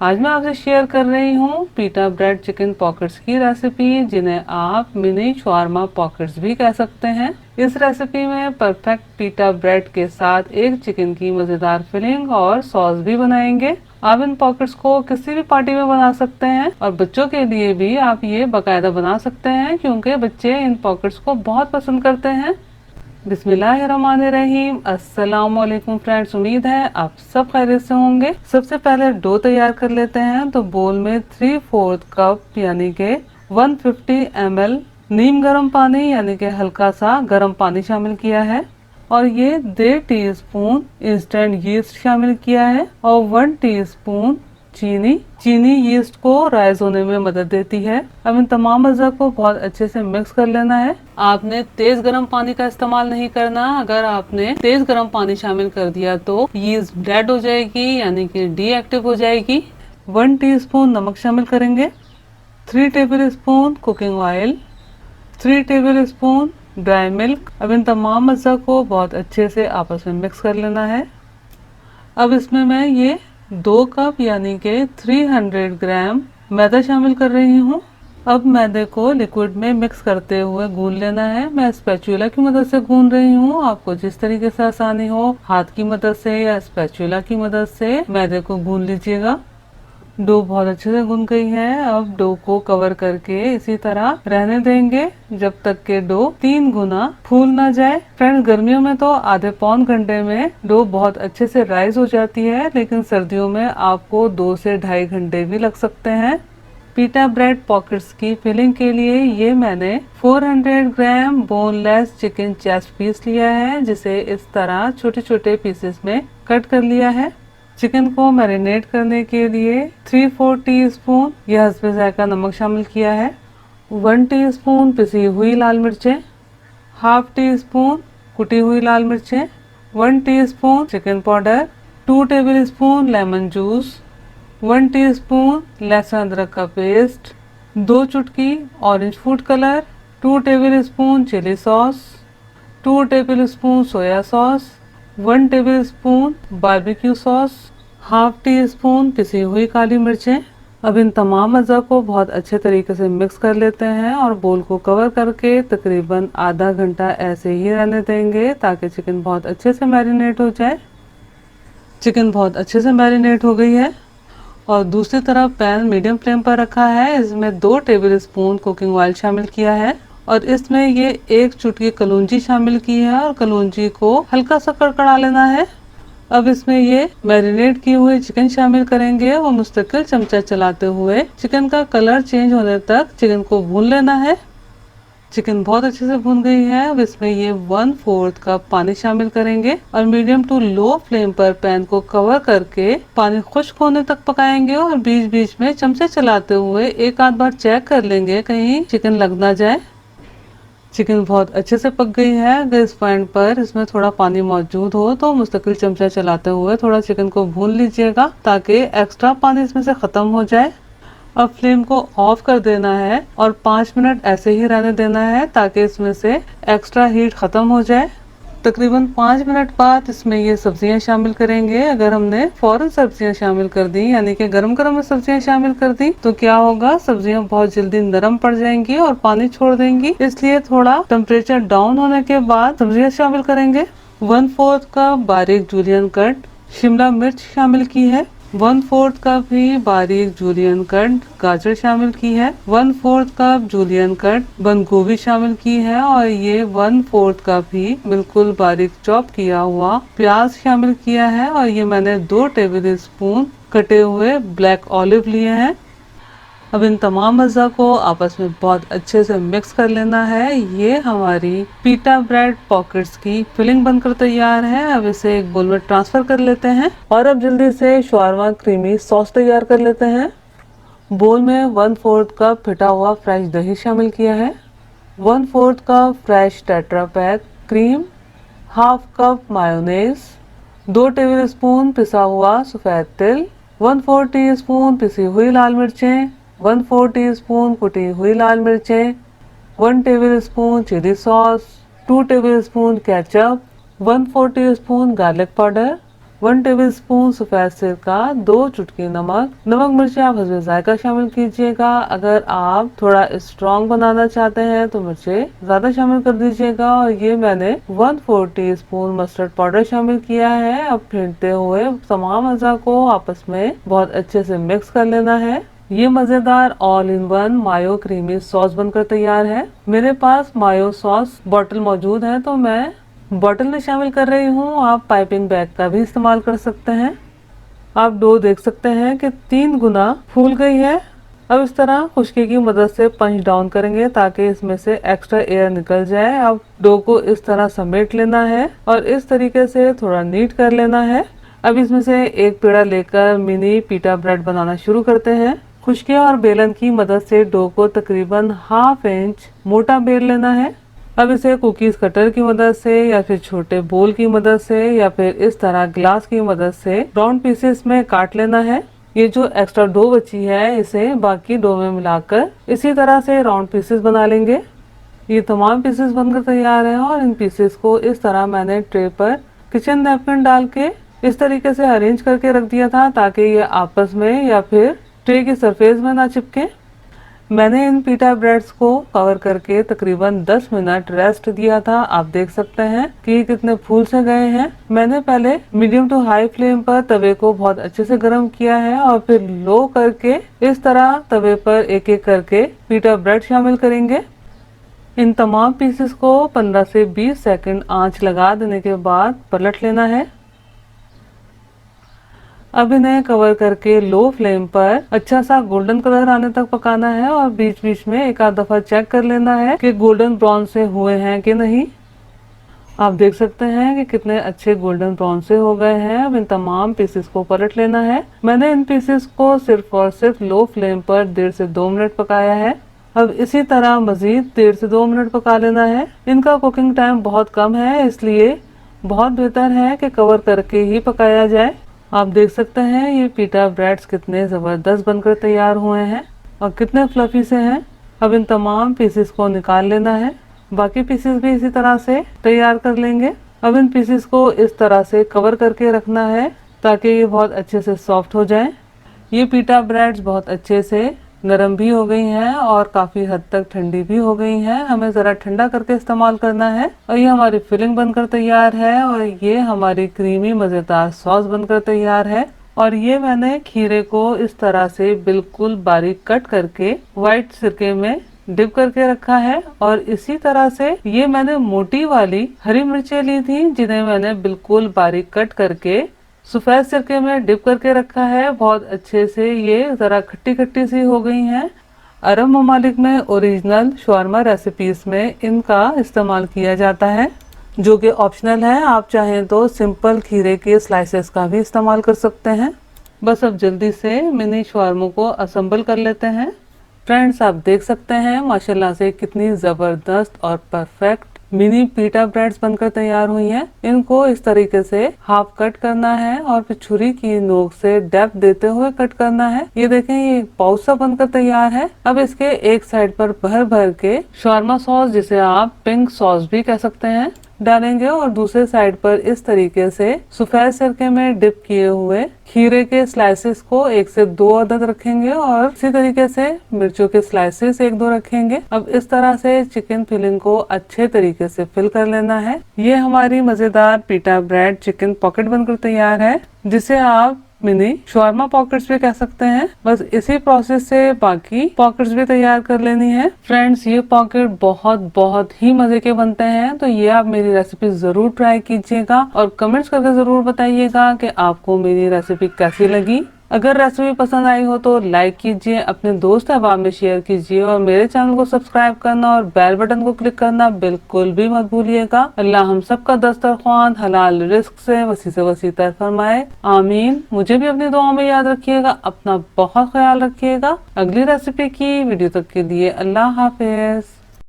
आज मैं आपसे शेयर कर रही हूँ पीटा ब्रेड चिकन पॉकेट्स की रेसिपी, जिन्हें आप मिनी शवारमा पॉकेट्स भी कह सकते हैं। इस रेसिपी में परफेक्ट पीटा ब्रेड के साथ एक चिकन की मजेदार फिलिंग और सॉस भी बनाएंगे। आप इन पॉकेट्स को किसी भी पार्टी में बना सकते हैं और बच्चों के लिए भी आप ये बाकायदा बना सकते हैं, क्योंकि बच्चे इन पॉकेट्स को बहुत पसंद करते हैं। बिस्मिल्लाहिर्रहमानिर्रहीम। अस्सलाम वालेकुम फ्रेंड्स, उम्मीद है आप सब खैरियत से होंगे। सबसे पहले डो तैयार कर लेते हैं। तो बोल में 3/4 कप यानी के 150 ml नीम गर्म पानी यानी कि हल्का सा गर्म पानी शामिल किया है और ये 1.5 टीस्पून इंस्टेंट यीस्ट शामिल किया है और 1 टीस्पून चीनी यीस्ट को राइज होने में मदद देती है। अब इन तमाम अज़ा को बहुत अच्छे से मिक्स कर लेना है। आपने तेज गर्म पानी का इस्तेमाल नहीं करना। अगर आपने तेज गर्म पानी शामिल कर दिया तो यीस्ट डेड हो जाएगी यानी कि डीएक्टिव हो जाएगी। 1 टीस्पून नमक शामिल करेंगे, 3 table spoon cooking oil, 3 table spoon dry milk. अब इन तमाम अज़ा को बहुत अच्छे से आपस में मिक्स कर लेना है। अब इसमें मैं ये 2 कप यानी के 300 ग्राम मैदा शामिल कर रही हूँ। अब मैदे को लिक्विड में मिक्स करते हुए गूंद लेना है। मैं स्पैचुला की मदद से गूंद रही हूँ। आपको जिस तरीके से आसानी हो, हाथ की मदद से या स्पैचुला की मदद से मैदे को गूंद लीजिएगा। डो बहुत अच्छे से गूंद गई है। अब डो को कवर करके इसी तरह रहने देंगे जब तक के डो 3 गुना फूल ना जाए। फ्रेंड्स, गर्मियों में तो आधे पौन घंटे में डो बहुत अच्छे से राइज हो जाती है, लेकिन सर्दियों में आपको 2 से 2.5 घंटे भी लग सकते हैं। पीटा ब्रेड पॉकेट्स की फिलिंग के लिए ये मैंने 400 gram boneless chicken chest piece लिया है, जिसे इस तरह छोटे छोटे पीसेस में कट कर लिया है। चिकन को मैरिनेट करने के लिए 3/4 टीस्पून यह हस्बे जायका नमक शामिल किया है, 1 टीस्पून पिसी हुई लाल मिर्चें, हाफ टी स्पून कुटी हुई लाल मिर्चें, 1 teaspoon chicken powder, 2 tablespoon lemon juice, 1 teaspoon लहसुन अदरक का पेस्ट, 2 चुटकी orange food colour, 2 tablespoon chilli sauce, 2 tablespoon soya sauce, 1 tablespoon barbecue sauce, half teaspoon पिसी हुई काली मिर्चें। अब इन तमाम अज़ा को बहुत अच्छे तरीके से मिक्स कर लेते हैं और बोल को कवर करके तकरीबन आधा घंटा ऐसे ही रहने देंगे ताकि चिकन बहुत अच्छे से मैरिनेट हो जाए। चिकन बहुत अच्छे से मैरिनेट हो गई है और दूसरी तरफ पैन मीडियम फ्लेम पर रखा है। इसमें 2 टेबल स्पून कुकिंग ऑयल शामिल किया है और इसमें ये 1 चुटकी कलौंजी शामिल की है और कलौंजी को हल्का सा कड़कड़ा लेना है। अब इसमें ये मैरिनेट किए हुए चिकन शामिल करेंगे और मुस्तकिल चमचा चलाते हुए चिकन का कलर चेंज होने तक चिकन को भून लेना है। चिकन बहुत अच्छे से भून गई है। अब इसमें ये 1/4 कप पानी शामिल करेंगे और मीडियम टू लो फ्लेम पर पैन को कवर करके पानी खुश्क होने तक पकाएंगे और बीच बीच में चमचे चलाते हुए एक आध बार चेक कर लेंगे कहीं चिकन लग ना जाए। चिकन बहुत अच्छे से पक गई है। अगर इस पॉइंट पर इसमें थोड़ा पानी मौजूद हो तो मुस्तकिल चमचा चलाते हुए थोड़ा चिकन को भून लीजिएगा ताकि एक्स्ट्रा पानी इसमें से खत्म हो जाए। अब फ्लेम को ऑफ कर देना है और 5 मिनट ऐसे ही रहने देना है ताकि इसमें से एक्स्ट्रा हीट खत्म हो जाए। तकरीबन 5 मिनट बाद इसमें ये सब्जियां शामिल करेंगे। अगर हमने फौरन सब्जियां शामिल कर दी यानी कि गरम गरम में सब्जियां शामिल कर दी तो क्या होगा, सब्जियां बहुत जल्दी नरम पड़ जाएंगी और पानी छोड़ देंगी। इसलिए थोड़ा टेम्परेचर डाउन होने के बाद सब्जियां शामिल करेंगे। 1/4 कप बारीक जूलियन कट शिमला मिर्च शामिल की है, 1/4 कप ही बारीक जूलियन कट गाजर शामिल की है, 1/4 कप जूलियन कट बंद गोभी शामिल की है और ये 1/4 कप ही बिल्कुल बारीक चॉप किया हुआ प्याज शामिल किया है और ये मैंने 2 टेबल स्पून कटे हुए ब्लैक ऑलिव लिए हैं। अब इन तमाम अज़ा को आपस में बहुत अच्छे से मिक्स कर लेना है। ये हमारी पीटा ब्रेड पॉकेट्स की फिलिंग बनकर तैयार है। अब इसे एक बोल में ट्रांसफर कर लेते हैं और अब जल्दी से शवारमा क्रीमी सॉस तैयार कर लेते हैं। बोल में 1/4 कप फिटा हुआ फ्रेश दही शामिल किया है, 1/4 cup fresh tetra pack cream, half cup mayonnaise, 2 tablespoon पिसा हुआ सफेद तिल, 1/4 टीस्पून पिसी हुई लाल मिर्चें, 1/4 टीस्पून कुटी हुई लाल मिर्चें, 1 tablespoon chilli sauce, 2 tablespoon ketchup, 1/4 teaspoon garlic powder, 1 tablespoon सफेद सिरका, 2 चुटकी नमक। नमक मिर्ची आप हस्बे जायका शामिल कीजिएगा। अगर आप थोड़ा स्ट्रॉन्ग बनाना चाहते हैं तो मिर्चे ज्यादा शामिल कर दीजिएगा। और ये मैंने 1/4 टीस्पून मस्टर्ड पाउडर शामिल किया है। अब फेंटते हुए तमाम अज़ा को आपस में बहुत अच्छे से मिक्स कर लेना है। ये मजेदार all in one mayo creamy sauce बनकर तैयार है। मेरे पास मायो सॉस बॉटल मौजूद है तो मैं बॉटल में शामिल कर रही हूँ। आप पाइपिंग बैग का भी इस्तेमाल कर सकते हैं। आप डो देख सकते हैं कि 3 गुना फूल गई है। अब इस तरह खुशकी की मदद से पंच डाउन करेंगे ताकि इसमें से एक्स्ट्रा एयर निकल जाए। अब डो को इस तरह समेट लेना है और इस तरीके से थोड़ा नीट कर लेना है। अब इसमें से एक पेड़ा लेकर मिनी पीटा ब्रेड बनाना शुरू करते हैं। खुशकी और बेलन की मदद से डो को तकरीबन 1/2 इंच मोटा बेल लेना है। अब इसे कुकीज कटर की मदद से या फिर छोटे बोल की मदद से या फिर इस तरह ग्लास की मदद से राउंड पीसेस में काट लेना है। ये जो एक्स्ट्रा डो बची है इसे बाकी डो में मिलाकर इसी तरह से राउंड पीसेस बना लेंगे। ये तमाम पीसेस बनकर तैयार है और इन पीसेस को इस तरह मैंने ट्रे पर किचन नैपकिन डाल के इस तरीके से अरेंज करके रख दिया था ताकि ये आपस में या फिर ट्रे की सरफेस में ना चिपके। मैंने इन पीटा ब्रेड्स को कवर करके तकरीबन 10 मिनट रेस्ट दिया था। आप देख सकते हैं कि कितने फूल से गए हैं। मैंने पहले मीडियम टू हाई फ्लेम पर तवे को बहुत अच्छे से गर्म किया है और फिर लो करके इस तरह तवे पर एक एक करके पीटा ब्रेड शामिल करेंगे। इन तमाम पीसेस को 15 से 20 सेकंड आंच लगा देने के बाद पलट लेना है। अब इन्हें कवर करके लो फ्लेम पर अच्छा सा गोल्डन कलर आने तक पकाना है और बीच बीच में एक आध दफा चेक कर लेना है कि गोल्डन ब्राउन से हुए हैं कि नहीं। आप देख सकते हैं कि कितने अच्छे गोल्डन ब्राउन से हो गए हैं। अब इन तमाम पीसेस को पलट लेना है। मैंने इन पीसेस को सिर्फ और सिर्फ लो फ्लेम पर 1.5 से 2 मिनट पकाया है। अब इसी तरह मजीद 1.5 से 2 मिनट पका लेना है। इनका कुकिंग टाइम बहुत कम है इसलिए बहुत बेहतर है कि कवर करके ही पकाया जाए। आप देख सकते हैं ये पीटा ब्रेड्स कितने ज़बरदस्त बनकर तैयार हुए हैं और कितने फ्लफी से हैं। अब इन तमाम पीसेस को निकाल लेना है। बाकी पीसेस भी इसी तरह से तैयार कर लेंगे। अब इन पीसेस को इस तरह से कवर करके रखना है ताकि ये बहुत अच्छे से सॉफ्ट हो जाए। ये पीटा ब्रेड्स बहुत अच्छे से नरम भी हो गई हैं और काफी हद तक ठंडी भी हो गई हैं। हमें जरा ठंडा करके इस्तेमाल करना है। और ये हमारी फिलिंग बनकर तैयार है और ये हमारी क्रीमी मजेदार सॉस बनकर तैयार है। और ये मैंने खीरे को इस तरह से बिल्कुल बारीक कट करके व्हाइट सिरके में डिप करके रखा है। और इसी तरह से ये मैंने मोटी वाली हरी मिर्चें ली थी जिन्हें मैंने बिल्कुल बारीक कट करके सफेद सिरके में डिप करके रखा है। बहुत अच्छे से ये जरा खट्टी खट्टी सी हो गई हैं। अरब ममालिक में ओरिजिनल शवारमा रेसिपीज में इनका इस्तेमाल किया जाता है जो कि ऑप्शनल है। आप चाहें तो सिंपल खीरे के स्लाइसेस का भी इस्तेमाल कर सकते हैं। बस अब जल्दी से मिनी शवारमों को असेंबल कर लेते हैं। फ्रेंड्स आप देख सकते हैं माशाल्लाह से कितनी ज़बरदस्त और परफेक्ट मिनी पीटा ब्रेड्स बनकर तैयार हुई हैं। इनको इस तरीके से हाफ कट करना है और फिर छुरी की नोक से डेप्थ देते हुए कट करना है। ये देखें ये पाउच सा बनकर तैयार है। अब इसके एक साइड पर भर भर के शवारमा सॉस जिसे आप पिंक सॉस भी कह सकते हैं डालेंगे और दूसरे साइड पर इस तरीके से सफेद सिरके में डिप किए हुए खीरे के स्लाइसेस को 1 से 2 अदद रखेंगे और इसी तरीके से मिर्चों के स्लाइसेस 1-2 रखेंगे। अब इस तरह से चिकन फिलिंग को अच्छे तरीके से फिल कर लेना है। ये हमारी मजेदार पीटा ब्रेड चिकन पॉकेट बनकर तैयार है जिसे आप मिनी शवारमा पॉकेट्स भी कह सकते हैं। बस इसी प्रोसेस से बाकी पॉकेट्स भी तैयार कर लेनी है। फ्रेंड्स ये पॉकेट बहुत ही मजे के बनते हैं तो ये आप मेरी रेसिपी जरूर ट्राई कीजिएगा और कमेंट्स करके जरूर बताइएगा कि आपको मेरी रेसिपी कैसी लगी। अगर रेसिपी पसंद आई हो तो लाइक कीजिए, अपने दोस्त अहबाब में शेयर कीजिए और मेरे चैनल को सब्सक्राइब करना और बेल बटन को क्लिक करना बिल्कुल भी मत भूलिएगा। अल्लाह हम सबका दस्तरख्वान हलाल रिस्क से वसी तर फरमाए, आमीन। मुझे भी अपनी दुआओं में याद रखिएगा। अपना बहुत ख्याल रखिएगा। अगली रेसिपी की वीडियो तक के लिए अल्लाह हाफिज।